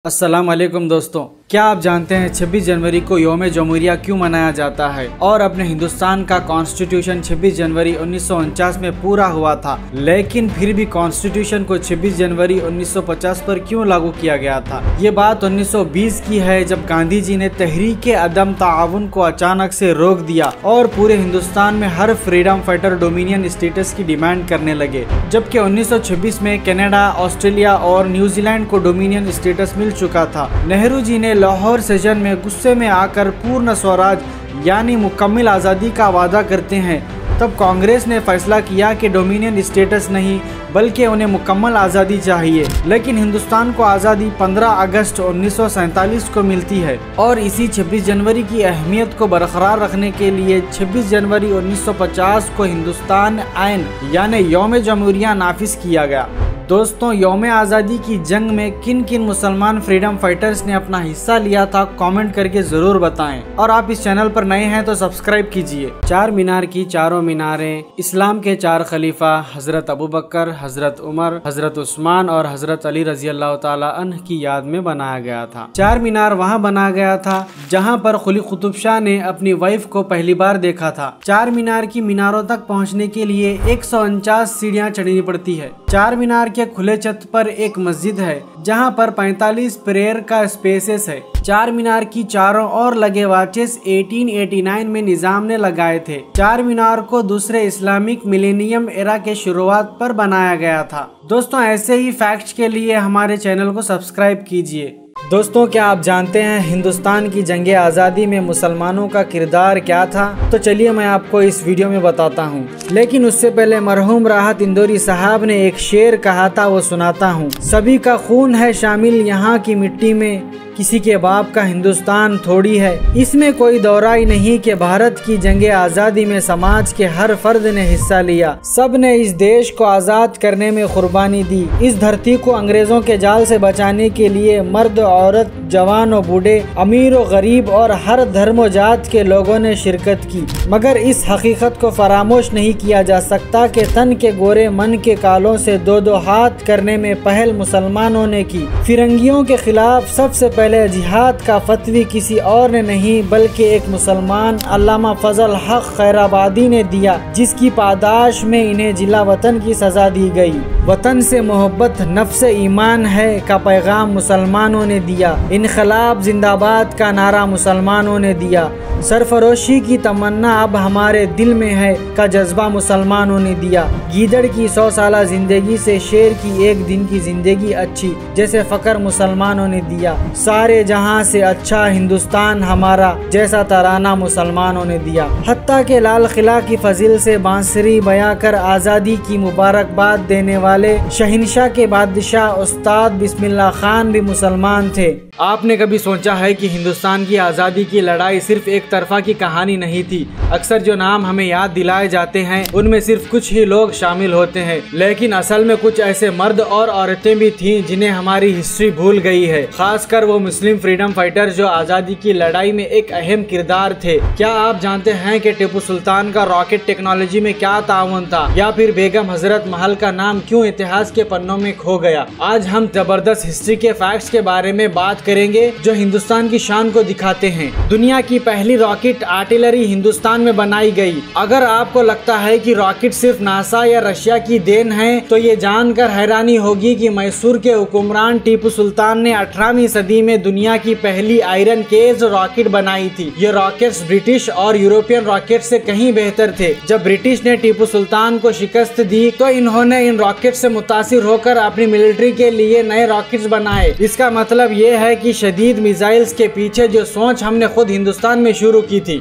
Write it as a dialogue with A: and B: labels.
A: अस्सलाम वालेकुम दोस्तों, क्या आप जानते हैं 26 जनवरी को यौम जमहूरिया क्यों मनाया जाता है? और अपने हिंदुस्तान का कॉन्स्टिट्यूशन 26 जनवरी 1949 में पूरा हुआ था, लेकिन फिर भी कॉन्स्टिट्यूशन को 26 जनवरी 1950 पर क्यों लागू किया गया था? ये बात 1920 की है, जब गांधी जी ने तहरीक अदम ताउन को अचानक से रोक दिया और पूरे हिंदुस्तान में her freedom fighter dominion status की डिमांड करने लगे। जबकि 1926 में कनाडा, ऑस्ट्रेलिया और न्यूजीलैंड को डोमिनियन स्टेटस मिल चुका था। नेहरू जी ने लाहौर सेशन में गुस्से में आकर पूर्ण स्वराज यानी मुकम्मल आज़ादी का वादा करते हैं। तब कांग्रेस ने फैसला किया कि डोमिनियन स्टेटस नहीं बल्कि उन्हें मुकम्मल आज़ादी चाहिए। लेकिन हिंदुस्तान को आज़ादी 15 अगस्त 1947 को मिलती है और इसी 26 जनवरी की अहमियत को बरकरार रखने के लिए 26 जनवरी 1950 को हिंदुस्तान आइन यानी यौम जमहूरिया नाफिज किया गया। दोस्तों, यौम आज़ादी की जंग में किन किन मुसलमान फ्रीडम फाइटर्स ने अपना हिस्सा लिया था, कमेंट करके ज़रूर बताएं। और आप इस चैनल पर नए हैं तो सब्सक्राइब कीजिए। चार मीनार की चारों मीनारें इस्लाम के चार खलीफा हज़रत अबू बकर, हज़रत उमर, हज़रत उस्मान और हज़रत अली रज़ी अल्लाह ताला अन्ह की याद में बनाया गया था। चार मीनार वहाँ बनाया गया था जहाँ पर कुली कुतुब शाह ने अपनी वाइफ को पहली बार देखा था। चार मीनार की मीनारों तक पहुँचने के लिए 149 सीढ़ियाँ चढ़नी पड़ती है। चार मीनार के खुले छत पर एक मस्जिद है जहां पर 45 प्रेयर का स्पेसेस है। चार मीनार की चारों ओर लगे वाचेस 1889 में निजाम ने लगाए थे। चार मीनार को दूसरे इस्लामिक मिलेनियम एरा के शुरुआत पर बनाया गया था। दोस्तों, ऐसे ही फैक्ट्स के लिए हमारे चैनल को सब्सक्राइब कीजिए। दोस्तों, क्या आप जानते हैं हिंदुस्तान की जंगे आज़ादी में मुसलमानों का किरदार क्या था? तो चलिए मैं आपको इस वीडियो में बताता हूँ। लेकिन उससे पहले मरहूम राहत इंदौरी साहब ने एक शेर कहा था, वो सुनाता हूँ। सभी का खून है शामिल यहाँ की मिट्टी में, किसी के बाप का हिंदुस्तान थोड़ी है। इसमें कोई दौराई नहीं कि भारत की जंगे आज़ादी में समाज के हर फर्द ने हिस्सा लिया। सब ने इस देश को आज़ाद करने में कुर्बानी दी। इस धरती को अंग्रेजों के जाल से बचाने के लिए मर्द, औरत, जवान और बूढ़े, अमीर और गरीब और हर धर्म जात के लोगों ने शिरकत की। मगर इस हकीकत को फरामोश नहीं किया जा सकता कि तन के गोरे मन के कालों से दो दो हाथ करने में पहल मुसलमानों ने की। फिरंगियों के खिलाफ सबसे पहले जिहाद का फतवी किसी और ने नहीं बल्कि एक मुसलमान अल्लामा फजल हक खैराबादी ने दिया, जिसकी पादाश में इन्हें जिला वतन की सजा दी गई। वतन से मोहब्बत नफ्स ईमान है का पैगाम मुसलमानों ने दिया। इनकलाब जिंदाबाद का नारा मुसलमानों ने दिया। सरफरोशी की तमन्ना अब हमारे दिल में है का जज्बा मुसलमानों ने दिया। गीदड़ की 100 साला जिंदगी से शेर की एक दिन की जिंदगी अच्छी, जैसे फकर मुसलमानों ने दिया। सारे जहां से अच्छा हिंदुस्तान हमारा, जैसा तराना मुसलमानों ने दिया। हत्ता के लाल किला की फजील से बांसुरी बयां कर आज़ादी की मुबारकबाद देने वाले शहंशाह के बादशाह उस्ताद बिस्मिल्लाह खान भी मुसलमान थे। आपने कभी सोचा है कि हिंदुस्तान की आज़ादी की लड़ाई सिर्फ एक तरफा की कहानी नहीं थी? अक्सर जो नाम हमें याद दिलाए जाते हैं उनमें सिर्फ कुछ ही लोग शामिल होते हैं, लेकिन असल में कुछ ऐसे मर्द और औरतें भी थीं जिन्हें हमारी हिस्ट्री भूल गई है। खासकर वो मुस्लिम फ्रीडम फाइटर जो आज़ादी की लड़ाई में एक अहम किरदार थे। क्या आप जानते हैं कि टीपू सुल्तान का रॉकेट टेक्नोलॉजी में क्या ताउन था, या फिर बेगम हजरत महल का नाम क्यों इतिहास के पन्नों में खो गया? आज हम जबरदस्त हिस्ट्री के फैक्ट्स के बारे में बात करेंगे जो हिंदुस्तान की शान को दिखाते हैं। दुनिया की पहली रॉकेट आर्टिलरी हिंदुस्तान में बनाई गई। अगर आपको लगता है कि रॉकेट सिर्फ नासा या रशिया की देन है, तो ये जानकर हैरानी होगी कि मैसूर के हुक्मरान टीपू सुल्तान ने 18वीं सदी में दुनिया की पहली आयरन केज रॉकेट बनाई थी। ये रॉकेट्स ब्रिटिश और यूरोपियन रॉकेट से कहीं बेहतर थे। जब ब्रिटिश ने टीपू सुल्तान को शिकस्त दी तो इन्होंने इन रॉकेट से मुतासिर होकर अपनी मिलिट्री के लिए नए रॉकेट्स बनाए। इसका मतलब ये है कि शदीद मिसाइल्स के पीछे जो सोच हमने खुद हिंदुस्तान में शुरू की थी